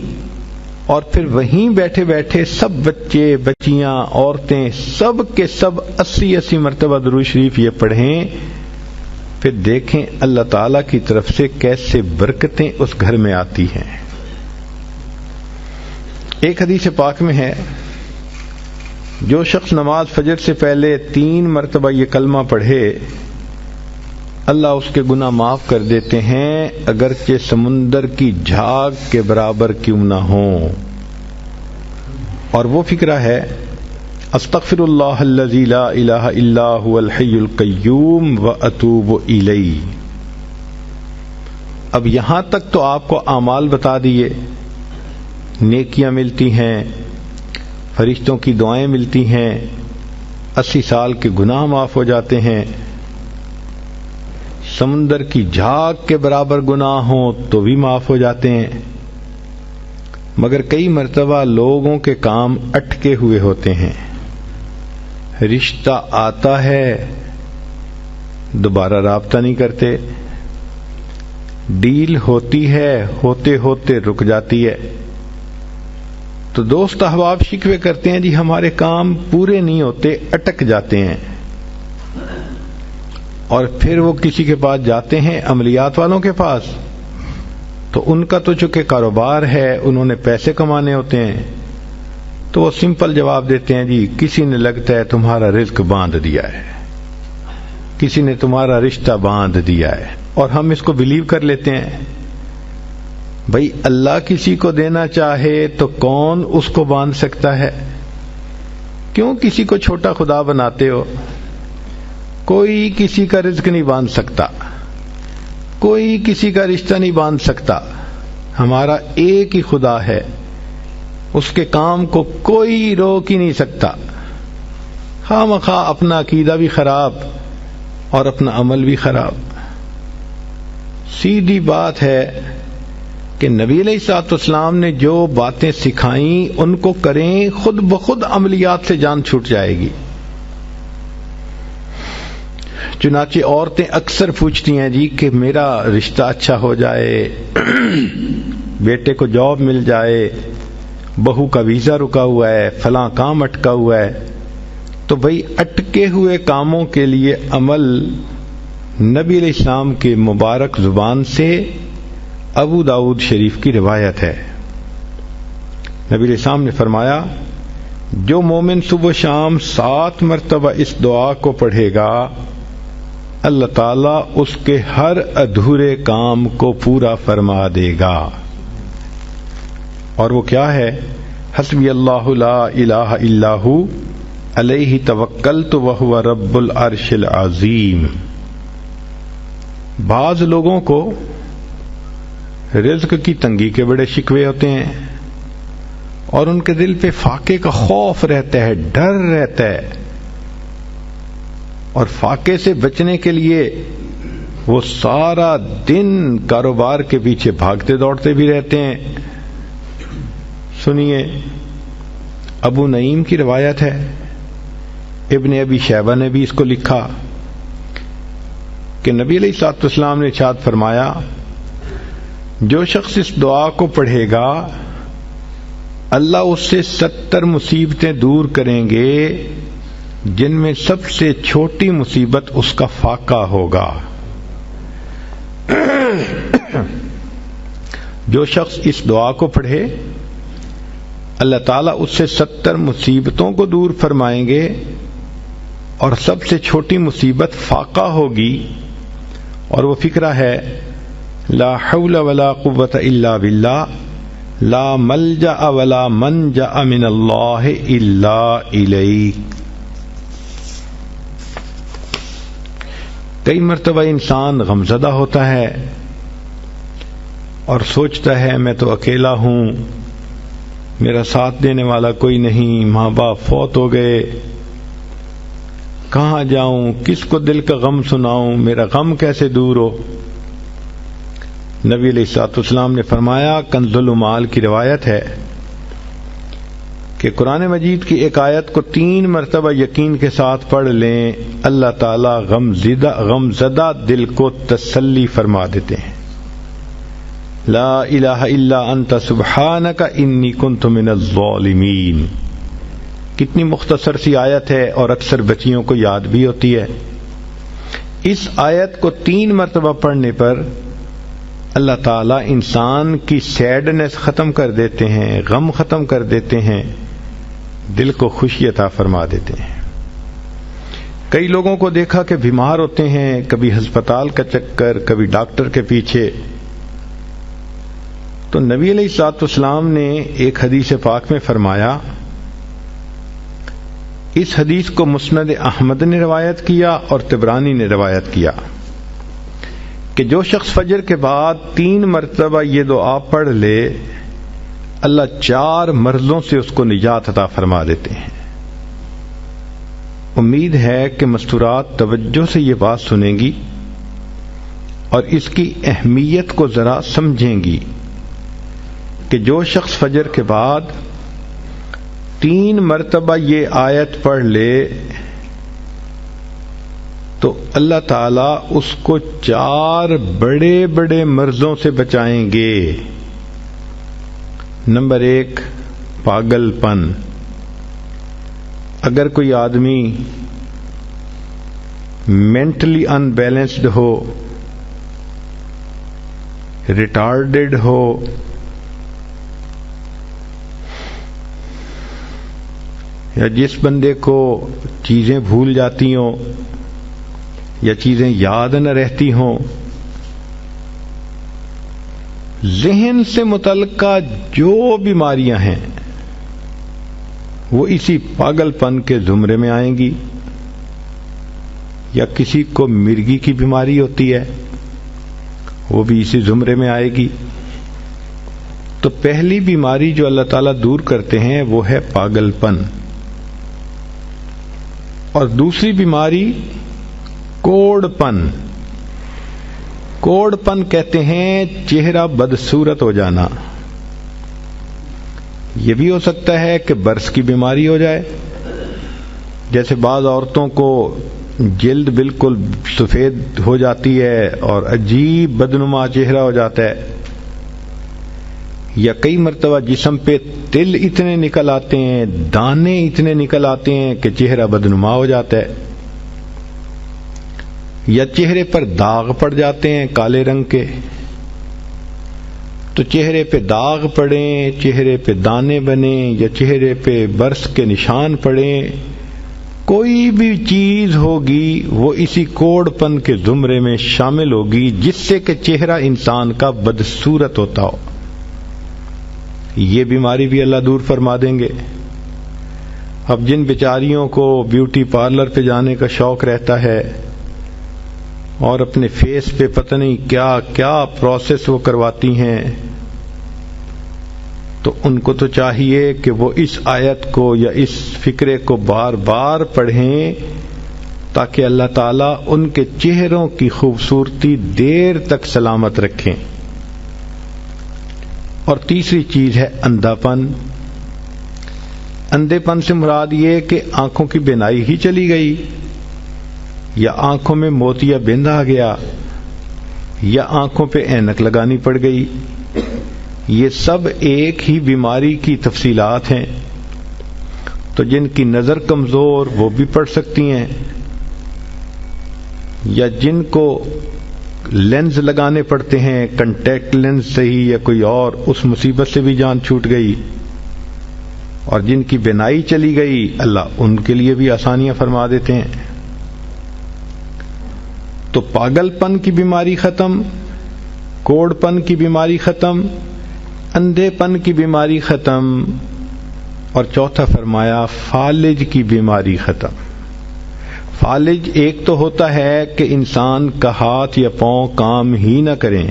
اور پھر وہیں بیٹھے بیٹھے سب بچے بچیاں عورتیں سب کے سب 80 مرتبہ درود شریف یہ پڑھیں. پھر دیکھیں اللہ تعالی کی طرف سے کیسے برکتیں اس گھر میں آتی ہیں. ایک حدیث پاک میں ہے، جو شخص نماز فجر سے پہلے 3 مرتبہ یہ کلمہ پڑھے اللہ اس کے گناہ معاف کر دیتے ہیں، اگرچہ سمندر کی جھاگ کے برابر کیوں نہ ہوں. اور وہ فقرہ ہے، استغفر اللہ الذی لا الہ الا هو الحی القیوم واتوب الیہ. اب یہاں تک تو آپ کو اعمال بتا دیے، نیکیاں ملتی ہیں، فرشتوں کی دعائیں ملتی ہیں، 80 سال کے گناہ معاف ہو جاتے ہیں، سمندر کی جھاگ کے برابر گناہ ہوں تو بھی معاف ہو جاتے ہیں، مگر کئی مرتبہ لوگوں کے کام اٹکے ہوئے ہوتے ہیں، رشتہ آتا ہے دوبارہ رابطہ نہیں کرتے، ڈیل ہوتی ہے ہوتے ہوتے رک جاتی ہے، تو دوست احباب شکوے کرتے ہیں جی ہمارے کام پورے نہیں ہوتے، اٹک جاتے ہیں، اور پھر وہ کسی کے پاس جاتے ہیں، عملیات والوں کے پاس، تو ان کا تو چونکہ کاروبار ہے، انہوں نے پیسے کمانے ہوتے ہیں، تو وہ سمپل جواب دیتے ہیں جی کسی نے لگتا ہے تمہارا رزق باندھ دیا ہے، کسی نے تمہارا رشتہ باندھ دیا ہے، اور ہم اس کو بلیو کر لیتے ہیں۔ بھئی اللہ کسی کو دینا چاہے تو کون اس کو باندھ سکتا ہے؟ کیوں کسی کو چھوٹا خدا بناتے ہو؟ کوئی کسی کا رزق نہیں باندھ سکتا، کوئی کسی کا رشتہ نہیں باندھ سکتا، ہمارا ایک ہی خدا ہے، اس کے کام کو کوئی روک ہی نہیں سکتا۔ خواہ مخواہ اپنا عقیدہ بھی خراب اور اپنا عمل بھی خراب۔ سیدھی بات ہے کہ نبی علیہ الصلوۃ والسلام نے جو باتیں سکھائیں ان کو کریں، خود بخود عملیات سے جان چھوٹ جائے گی۔ چنانچہ عورتیں اکثر پوچھتی ہیں جی کہ میرا رشتہ اچھا ہو جائے، بیٹے کو جاب مل جائے، بہو کا ویزا رکا ہوا ہے، فلاں کام اٹکا ہوا ہے، تو بھئی اٹکے ہوئے کاموں کے لیے عمل نبی علیہ السلام کے مبارک زبان سے ابو داؤد شریف کی روایت ہے۔ نبی علیہ السلام نے فرمایا جو مومن صبح و شام 7 مرتبہ اس دعا کو پڑھے گا، اللہ تعالیٰ اس کے ہر ادھورے کام کو پورا فرما دے گا۔ اور وہ کیا ہے؟ حسبی اللہ لا الہ الا ہو علیہ توکلت وہو رب العرش العظیم۔ بعض لوگوں کو رزق کی تنگی کے بڑے شکوے ہوتے ہیں، اور ان کے دل پہ فاقے کا خوف رہتا ہے، ڈر رہتا ہے، اور فاقے سے بچنے کے لیے وہ سارا دن کاروبار کے پیچھے بھاگتے دوڑتے بھی رہتے ہیں۔ سنیے، ابو نعیم کی روایت ہے، ابن ابی شیبہ نے بھی اس کو لکھا کہ نبی علیہ الصلوۃ والسلام نے ارشاد فرمایا جو شخص اس دعا کو پڑھے گا اللہ اس سے 70 مصیبتیں دور کریں گے، جن میں سب سے چھوٹی مصیبت اس کا فاقہ ہوگا۔ جو شخص اس دعا کو پڑھے اللہ تعالیٰ اس سے 70 مصیبتوں کو دور فرمائیں گے، اور سب سے چھوٹی مصیبت فاقہ ہوگی، اور وہ فکرہ ہے لا حول ولا قوت الا باللہ، لا ملجأ ولا منجأ من اللہ الا الیک۔ کئی مرتبہ انسان غمزدہ ہوتا ہے اور سوچتا ہے میں تو اکیلا ہوں، میرا ساتھ دینے والا کوئی نہیں، ماں باپ فوت ہو گئے، کہاں جاؤں، کس کو دل کا غم سناؤں، میرا غم کیسے دور ہو؟ نبی علیہ الصلوۃ والسلام نے فرمایا، کنز المال کی روایت ہے کہ قرآن مجید کی ایک آیت کو 3 مرتبہ یقین کے ساتھ پڑھ لیں، اللہ تعالی غمزدہ دل کو تسلی فرما دیتے ہیں۔ لا الہ الا انت سبحانک انی کنت من الظالمین۔ کتنی مختصر سی آیت ہے اور اکثر بچیوں کو یاد بھی ہوتی ہے۔ اس آیت کو 3 مرتبہ پڑھنے پر اللہ تعالیٰ انسان کی سیڈنس ختم کر دیتے ہیں، غم ختم کر دیتے ہیں، دل کو خوشی عطا فرما دیتے ہیں۔ کئی لوگوں کو دیکھا کہ بیمار ہوتے ہیں، کبھی ہسپتال کا چکر، کبھی ڈاکٹر کے پیچھے، تو نبی علیہ الصلوۃ والسلام نے ایک حدیث پاک میں فرمایا، اس حدیث کو مسند احمد نے روایت کیا اور طبرانی نے روایت کیا کہ جو شخص فجر کے بعد 3 مرتبہ یہ دعا پڑھ لے اللہ 4 مرضوں سے اس کو نجات عطا فرما دیتے ہیں۔ امید ہے کہ مستورات توجہ سے یہ بات سنیں گی اور اس کی اہمیت کو ذرا سمجھیں گی۔ کہ جو شخص فجر کے بعد 3 مرتبہ یہ آیت پڑھ لے تو اللہ تعالیٰ اس کو 4 بڑے بڑے مرضوں سے بچائیں گے۔ نمبر 1، پاگل پن۔ اگر کوئی آدمی مینٹلی ان بیلنسڈ ہو، ریٹارڈڈ ہو، یا جس بندے کو چیزیں بھول جاتی ہوں یا چیزیں یاد نہ رہتی ہوں، ذہن سے متعلقہ جو بیماریاں ہیں وہ اسی پاگل پن کے زمرے میں آئیں گی۔ یا کسی کو مرگی کی بیماری ہوتی ہے، وہ بھی اسی زمرے میں آئے گی۔ تو پہلی بیماری جو اللہ تعالیٰ دور کرتے ہیں وہ ہے پاگل پن، اور دوسری بیماری کوڑ پن۔ کوڑ پن کہتے ہیں چہرہ بدصورت ہو جانا۔ یہ بھی ہو سکتا ہے کہ برس کی بیماری ہو جائے، جیسے بعض عورتوں کو جلد بالکل سفید ہو جاتی ہے اور عجیب بدنما چہرہ ہو جاتا ہے، یا کئی مرتبہ جسم پہ تل اتنے نکل آتے ہیں، دانے اتنے نکل آتے ہیں کہ چہرہ بدنما ہو جاتا ہے، یا چہرے پر داغ پڑ جاتے ہیں کالے رنگ کے۔ تو چہرے پہ داغ پڑیں، چہرے پہ دانے بنیں، یا چہرے پہ برس کے نشان پڑیں، کوئی بھی چیز ہوگی وہ اسی کوڑ پن کے زمرے میں شامل ہوگی، جس سے کہ چہرہ انسان کا بدصورت ہوتا ہو۔ یہ بیماری بھی اللہ دور فرما دیں گے۔ اب جن بیچاریوں کو بیوٹی پارلر پہ جانے کا شوق رہتا ہے اور اپنے فیس پہ پتہ نہیں کیا کیا پروسیس وہ کرواتی ہیں، تو ان کو تو چاہیے کہ وہ اس آیت کو یا اس فکرے کو بار بار پڑھیں، تاکہ اللہ تعالیٰ ان کے چہروں کی خوبصورتی دیر تک سلامت رکھیں۔ اور تیسری چیز ہے اندھا پن۔ اندھے پن سے مراد یہ کہ آنکھوں کی بینائی ہی چلی گئی، یا آنکھوں میں موتیا بند آ گیا، یا آنکھوں پہ اینک لگانی پڑ گئی۔ یہ سب ایک ہی بیماری کی تفصیلات ہیں۔ تو جن کی نظر کمزور وہ بھی پڑھ سکتی ہیں، یا جن کو لینز لگانے پڑتے ہیں، کنٹیکٹ لینز سے ہی یا کوئی اور، اس مصیبت سے بھی جان چھوٹ گئی۔ اور جن کی بینائی چلی گئی، اللہ ان کے لیے بھی آسانیاں فرما دیتے ہیں۔ تو پاگل پن کی بیماری ختم، کوڑ پن کی بیماری ختم، اندھے پن کی بیماری ختم، اور چوتھا فرمایا فالج کی بیماری ختم۔ فالج ایک تو ہوتا ہے کہ انسان کا ہاتھ یا پاؤں کام ہی نہ کریں،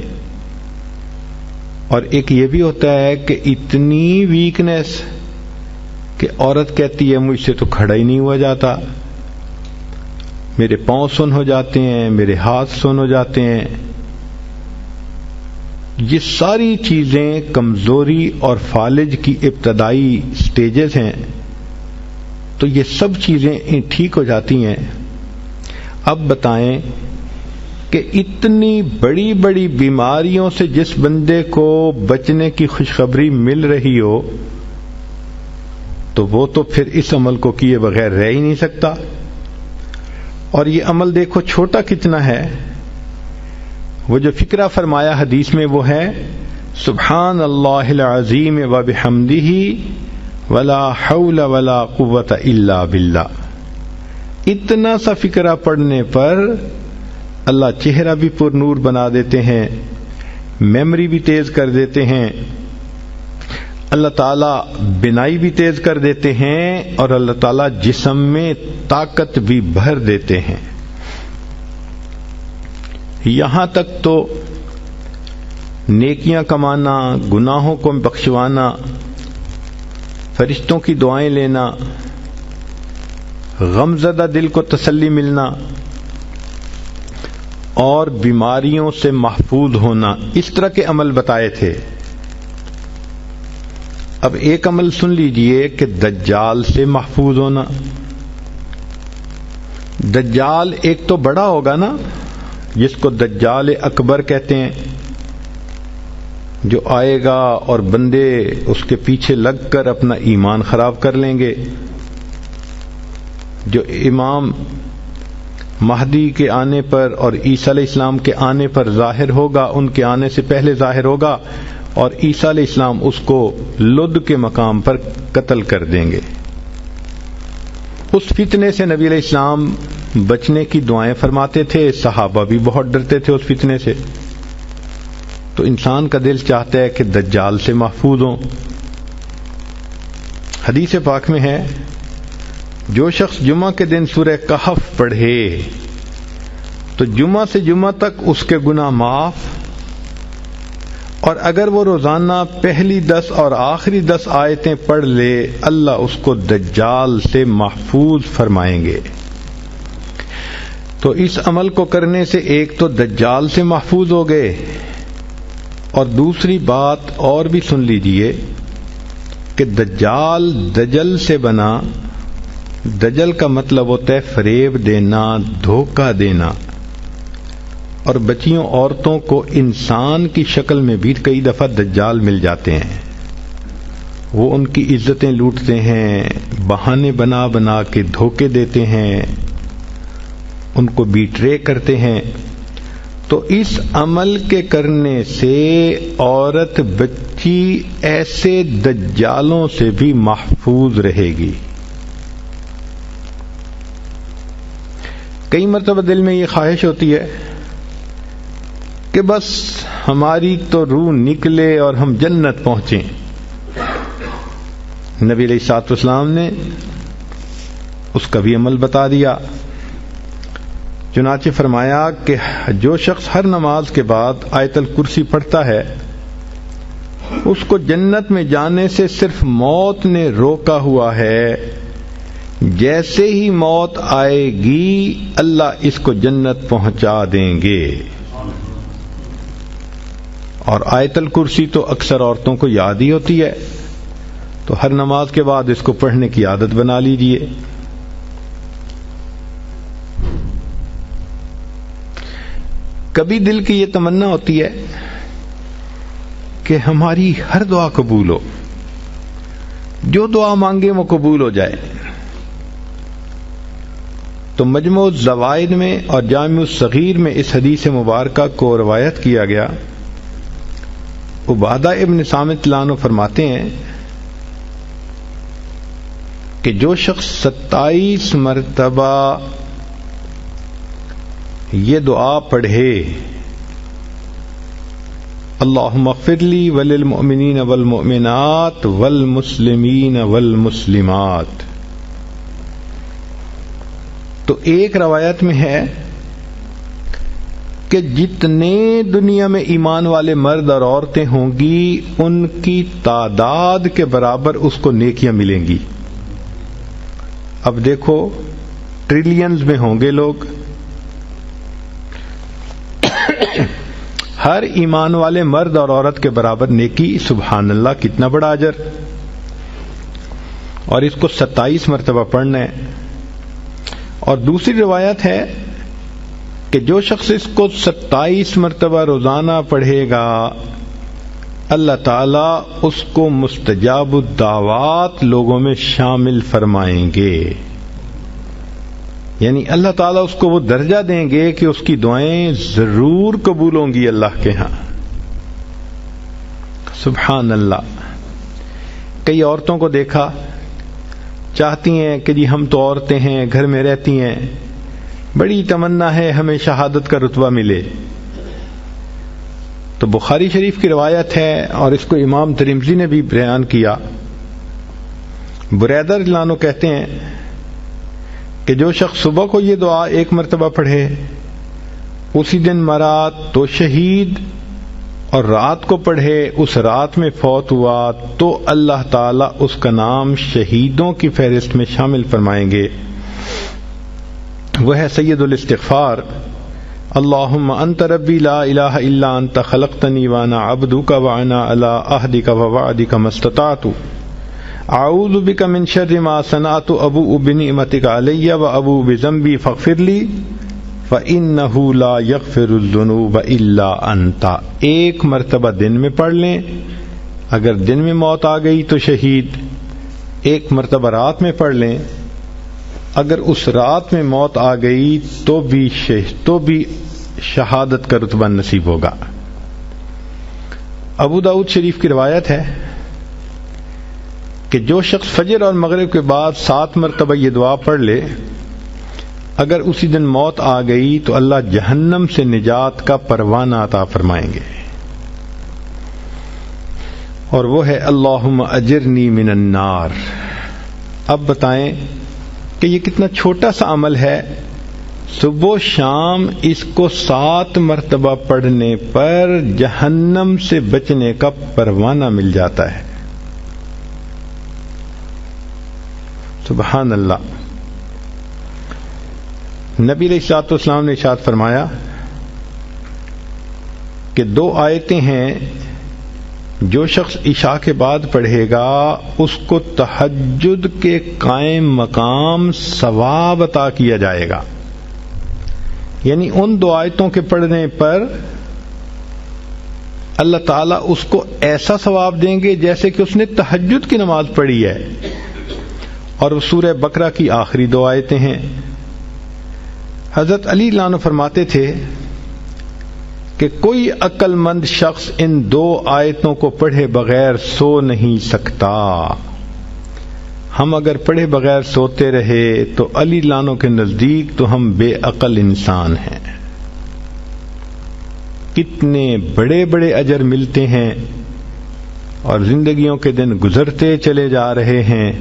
اور ایک یہ بھی ہوتا ہے کہ اتنی ویکنس کہ عورت کہتی ہے مجھ سے تو کھڑا ہی نہیں ہوا جاتا، میرے پاؤں سن ہو جاتے ہیں، میرے ہاتھ سن ہو جاتے ہیں۔ یہ ساری چیزیں کمزوری اور فالج کی ابتدائی سٹیجز ہیں۔ تو یہ سب چیزیں ٹھیک ہو جاتی ہیں۔ اب بتائیں کہ اتنی بڑی بڑی بیماریوں سے جس بندے کو بچنے کی خوشخبری مل رہی ہو، تو وہ تو پھر اس عمل کو کیے بغیر رہ ہی نہیں سکتا۔ اور یہ عمل دیکھو چھوٹا کتنا ہے۔ وہ جو فکرہ فرمایا حدیث میں وہ ہے سبحان اللہ العظیم وبحمدہ ولا حول ولا قوت الا باللہ۔ اتنا سا فکرہ پڑھنے پر اللہ چہرہ بھی پر نور بنا دیتے ہیں، میموری بھی تیز کر دیتے ہیں، اللہ تعالیٰ بینائی بھی تیز کر دیتے ہیں، اور اللہ تعالیٰ جسم میں طاقت بھی بھر دیتے ہیں۔ یہاں تک تو نیکیاں کمانا، گناہوں کو بخشوانا، فرشتوں کی دعائیں لینا، غمزدہ دل کو تسلی ملنا، اور بیماریوں سے محفوظ ہونا، اس طرح کے عمل بتائے تھے۔ اب ایک عمل سن لیجئے کہ دجال سے محفوظ ہونا. دجال ایک تو بڑا ہوگا نا، جس کو دجال اکبر کہتے ہیں، جو آئے گا اور بندے اس کے پیچھے لگ کر اپنا ایمان خراب کر لیں گے. جو امام مہدی کے آنے پر اور عیسیٰ علیہ السلام کے آنے پر ظاہر ہوگا، ان کے آنے سے پہلے ظاہر ہوگا، اور عیسیٰ علیہ السلام اس کو لد کے مقام پر قتل کر دیں گے. اس فتنے سے نبی علیہ السلام بچنے کی دعائیں فرماتے تھے، صحابہ بھی بہت ڈرتے تھے اس فتنے سے. تو انسان کا دل چاہتا ہے کہ دجال سے محفوظ ہوں. حدیث پاک میں ہے، جو شخص جمعہ کے دن سورہ کہف پڑھے تو جمعہ سے جمعہ تک اس کے گناہ معاف، اور اگر وہ روزانہ پہلی 10 اور آخری 10 آیتیں پڑھ لے اللہ اس کو دجال سے محفوظ فرمائیں گے. تو اس عمل کو کرنے سے ایک تو دجال سے محفوظ ہو گئے، اور دوسری بات اور بھی سن لیجئے کہ دجال دجل سے بنا. دجل کا مطلب ہوتا ہے فریب دینا، دھوکہ دینا، اور بچیوں عورتوں کو انسان کی شکل میں بھی کئی دفعہ دجال مل جاتے ہیں. وہ ان کی عزتیں لوٹتے ہیں، بہانے بنا بنا کے دھوکے دیتے ہیں، ان کو بیٹرے کرتے ہیں. تو اس عمل کے کرنے سے عورت بچی ایسے دجالوں سے بھی محفوظ رہے گی. کئی مرتبہ دل میں یہ خواہش ہوتی ہے کہ بس ہماری تو روح نکلے اور ہم جنت پہنچیں. نبی علیہ الصلوۃ والسلام نے اس کا بھی عمل بتا دیا. چنانچہ فرمایا کہ جو شخص ہر نماز کے بعد آیت الکرسی پڑھتا ہے اس کو جنت میں جانے سے صرف موت نے روکا ہوا ہے. جیسے ہی موت آئے گی اللہ اس کو جنت پہنچا دیں گے. اور آیت الکرسی تو اکثر عورتوں کو یاد ہی ہوتی ہے، تو ہر نماز کے بعد اس کو پڑھنے کی عادت بنا لیجئے. کبھی دل کی یہ تمنا ہوتی ہے کہ ہماری ہر دعا قبول ہو، جو دعا مانگے وہ قبول ہو جائے. تو مجموع الزوائد میں اور جامع الصغیر میں اس حدیث مبارکہ کو روایت کیا گیا. عبادہ ابن صامت رضی اللہ عنہ فرماتے ہیں کہ جو شخص 27 مرتبہ یہ دعا پڑھے، اللہم اغفر لی وللمؤمنین والمؤمنات والمسلمین والمسلمات، تو ایک روایت میں ہے کہ جتنے دنیا میں ایمان والے مرد اور عورتیں ہوں گی ان کی تعداد کے برابر اس کو نیکیاں ملیں گی. اب دیکھو ٹریلینز میں ہوں گے لوگ، ہر ایمان والے مرد اور عورت کے برابر نیکی. سبحان اللہ، کتنا بڑا اجر. اور اس کو 27 مرتبہ پڑھنا ہے. اور دوسری روایت ہے کہ جو شخص اس کو 27 مرتبہ روزانہ پڑھے گا اللہ تعالیٰ اس کو مستجاب الدعوات لوگوں میں شامل فرمائیں گے. یعنی اللہ تعالیٰ اس کو وہ درجہ دیں گے کہ اس کی دعائیں ضرور قبول ہوں گی اللہ کے ہاں. سبحان اللہ. کئی عورتوں کو دیکھا چاہتی ہیں کہ جی ہم تو عورتیں ہیں، گھر میں رہتی ہیں، بڑی تمنا ہے ہمیں شہادت کا رتبہ ملے. تو بخاری شریف کی روایت ہے اور اس کو امام ترمذی نے بھی بیان کیا. بریدہ رضی اللہ عنہ کہتے ہیں کہ جو شخص صبح کو یہ دعا 1 مرتبہ پڑھے اسی دن مرا تو شہید، اور رات کو پڑھے اس رات میں فوت ہوا تو اللہ تعالیٰ اس کا نام شہیدوں کی فہرست میں شامل فرمائیں گے. وہ ہے سید الاستغفار اللہم انت ربی لا الہ الا انت خلقتنی وانا عبدک وانا علی عہدک ووعدک ما استطعت اعوذ بک من شر ما صنعت ابوء بنعمتک علی وابوء بذنبی فاغفر لی فإنہ لا یغفر الذنوب الا انت. ایک مرتبہ دن میں پڑھ لیں، اگر دن میں موت آ گئی تو شہید. ایک مرتبہ رات میں پڑھ لیں، اگر اس رات میں موت آ گئی تو بھی شہادت کا رتبہ نصیب ہوگا. ابو داؤد شریف کی روایت ہے کہ جو شخص فجر اور مغرب کے بعد 7 مرتبہ یہ دعا پڑھ لے، اگر اسی دن موت آ گئی تو اللہ جہنم سے نجات کا پروانہ عطا فرمائیں گے، اور وہ ہے اللہم اجرنی من النار. اب بتائیں کہ یہ کتنا چھوٹا سا عمل ہے، صبح و شام اس کو 7 مرتبہ پڑھنے پر جہنم سے بچنے کا پروانہ مل جاتا ہے. سبحان اللہ. نبی علیہ الصلوۃ والسلام نے ارشاد فرمایا کہ 2 آیتیں ہیں جو شخص عشاء کے بعد پڑھے گا اس کو تہجد کے قائم مقام ثواب عطا کیا جائے گا. یعنی ان 2 آیتوں کے پڑھنے پر اللہ تعالیٰ اس کو ایسا ثواب دیں گے جیسے کہ اس نے تہجد کی نماز پڑھی ہے. اور وہ سورہ بقرہ کی آخری 2 آیتیں ہیں. حضرت علی رضی اللہ عنہ فرماتے تھے کہ کوئی عقل مند شخص ان 2 آیتوں کو پڑھے بغیر سو نہیں سکتا. ہم اگر پڑھے بغیر سوتے رہے تو علی رضی اللہ عنہ کے نزدیک تو ہم بے عقل انسان ہیں. کتنے بڑے بڑے اجر ملتے ہیں اور زندگیوں کے دن گزرتے چلے جا رہے ہیں،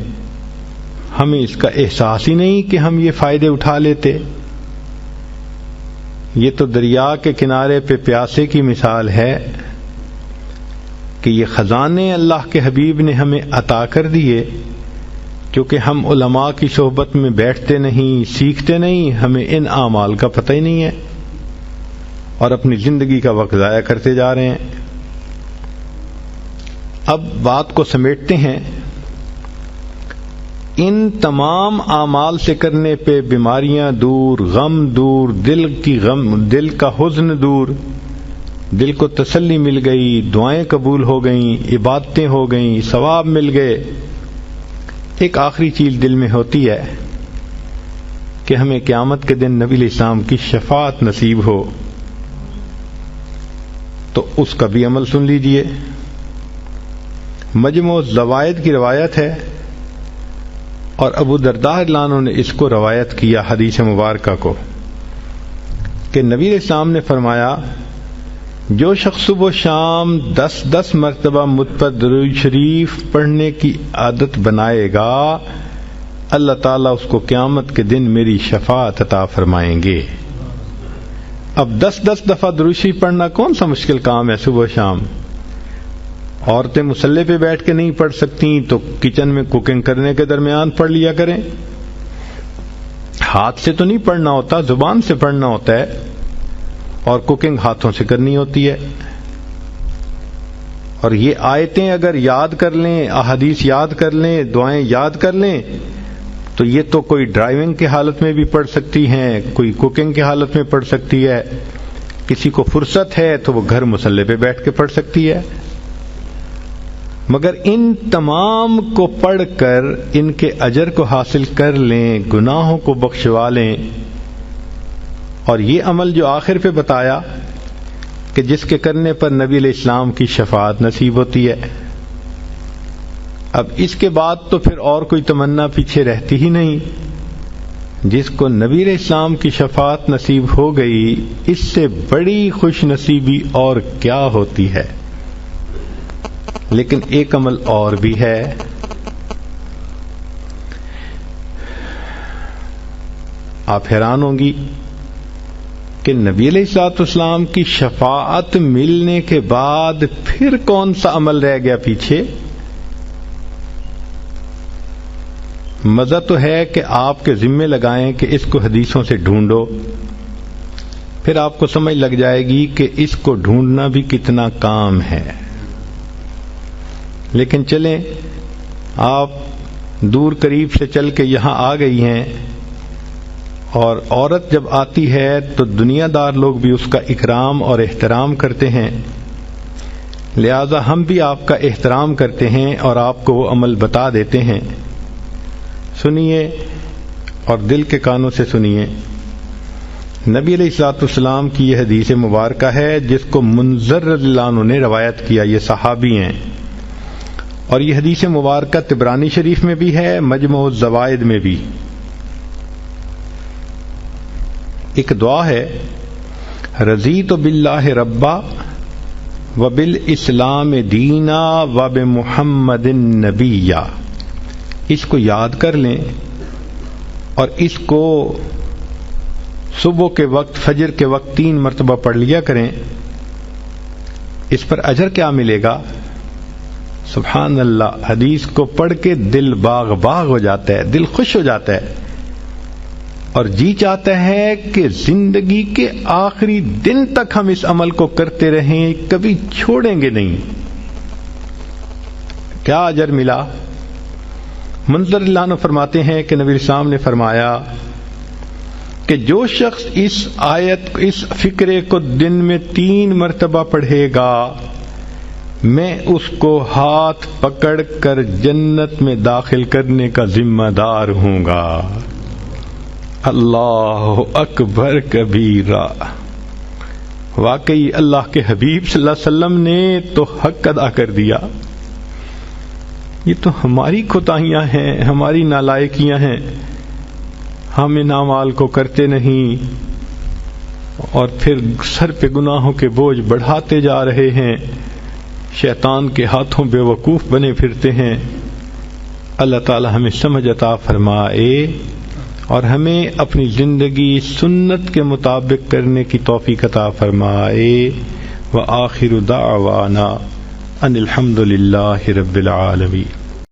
ہمیں اس کا احساس ہی نہیں کہ ہم یہ فائدے اٹھا لیتے. یہ تو دریا کے کنارے پہ پیاسے کی مثال ہے کہ یہ خزانے اللہ کے حبیب نے ہمیں عطا کر دیے، کیونکہ ہم علماء کی صحبت میں بیٹھتے نہیں، سیکھتے نہیں، ہمیں ان اعمال کا پتہ ہی نہیں ہے اور اپنی زندگی کا وقت ضائع کرتے جا رہے ہیں. اب بات کو سمیٹتے ہیں. ان تمام اعمال سے کرنے پہ بیماریاں دور، غم دور، دل کا حزن دور، دل کو تسلی مل گئی، دعائیں قبول ہو گئیں، عبادتیں ہو گئیں، ثواب مل گئے. ایک آخری چیز دل میں ہوتی ہے کہ ہمیں قیامت کے دن نبی علیہ السلام کی شفاعت نصیب ہو، تو اس کا بھی عمل سن لیجئے. مجموع الزوائد کی روایت ہے اور ابو درداء رضی اللہ عنہ نے اس کو روایت کیا حدیث مبارکہ کو کہ نبی علیہ السلام نے فرمایا جو شخص صبح و شام 10 مرتبہ مجھ پر درود شریف پڑھنے کی عادت بنائے گا، اللہ تعالیٰ اس کو قیامت کے دن میری شفاعت عطا فرمائیں گے. اب 10 دفعہ درود شریف پڑھنا کون سا مشکل کام ہے صبح و شام. عورتیں مصلی پہ بیٹھ کے نہیں پڑھ سکتی تو کچن میں کوکنگ کرنے کے درمیان پڑھ لیا کریں. ہاتھ سے تو نہیں پڑھنا ہوتا، زبان سے پڑھنا ہوتا ہے، اور کوکنگ ہاتھوں سے کرنی ہوتی ہے. اور یہ آیتیں اگر یاد کر لیں، احادیث یاد کر لیں، دعائیں یاد کر لیں تو یہ تو کوئی ڈرائیونگ کی حالت میں بھی پڑھ سکتی ہیں، کوئی کوکنگ کی حالت میں پڑھ سکتی ہے، کسی کو فرصت ہے تو وہ گھر مصلی پہ بیٹھ کے پڑھ سکتی ہے. مگر ان تمام کو پڑھ کر ان کے اجر کو حاصل کر لیں، گناہوں کو بخشوا لیں. اور یہ عمل جو آخر پہ بتایا کہ جس کے کرنے پر نبی علیہ السلام کی شفاعت نصیب ہوتی ہے، اب اس کے بعد تو پھر اور کوئی تمنا پیچھے رہتی ہی نہیں. جس کو نبی علیہ السلام کی شفاعت نصیب ہو گئی، اس سے بڑی خوش نصیبی اور کیا ہوتی ہے. لیکن ایک عمل اور بھی ہے. آپ حیران ہوں گی کہ نبی علیہ الصلوۃ والسلام کی شفاعت ملنے کے بعد پھر کون سا عمل رہ گیا پیچھے. مزہ تو ہے کہ آپ کے ذمے لگائیں کہ اس کو حدیثوں سے ڈھونڈو، پھر آپ کو سمجھ لگ جائے گی کہ اس کو ڈھونڈنا بھی کتنا کام ہے. لیکن چلیں، آپ دور قریب سے چل کے یہاں آ گئی ہیں، اور عورت جب آتی ہے تو دنیا دار لوگ بھی اس کا اکرام اور احترام کرتے ہیں، لہذا ہم بھی آپ کا احترام کرتے ہیں اور آپ کو وہ عمل بتا دیتے ہیں. سنیے اور دل کے کانوں سے سنیے. نبی علیہ الصلوۃ والسلام کی یہ حدیث مبارکہ ہے جس کو منذر رضی اللہ عنہ نے روایت کیا. یہ صحابی ہیں، اور یہ حدیث مبارکہ طبرانی شریف میں بھی ہے، مجموع الزوائد میں بھی. ایک دعا ہے، رضیت باللہ ربا وبالاسلام دینا وبمحمد نبیا. اس کو یاد کر لیں اور اس کو صبح کے وقت، فجر کے وقت 3 مرتبہ پڑھ لیا کریں. اس پر اجر کیا ملے گا؟ سبحان اللہ، حدیث کو پڑھ کے دل باغ باغ ہو جاتا ہے، دل خوش ہو جاتا ہے، اور جی چاہتا ہے کہ زندگی کے آخری دن تک ہم اس عمل کو کرتے رہیں، کبھی چھوڑیں گے نہیں. کیا اجر ملا؟ منذر اللہ عنہ فرماتے ہیں کہ نبی السلام نے فرمایا کہ جو شخص اس آیت، اس فکرے کو دن میں 3 مرتبہ پڑھے گا، میں اس کو ہاتھ پکڑ کر جنت میں داخل کرنے کا ذمہ دار ہوں گا. اللہ اکبر کبیرہ. واقعی اللہ کے حبیب صلی اللہ علیہ وسلم نے تو حق ادا کر دیا. یہ تو ہماری کوتاہیاں ہیں، ہماری نالائکیاں ہیں، ہم ان اعمال کو کرتے نہیں اور پھر سر پہ گناہوں کے بوجھ بڑھاتے جا رہے ہیں، شیطان کے ہاتھوں بے وقوف بنے پھرتے ہیں. اللہ تعالی ہمیں سمجھ عطا فرمائے اور ہمیں اپنی زندگی سنت کے مطابق کرنے کی توفیق عطا فرمائے. وآخر دعوانا ان الحمد للہ رب العالمین.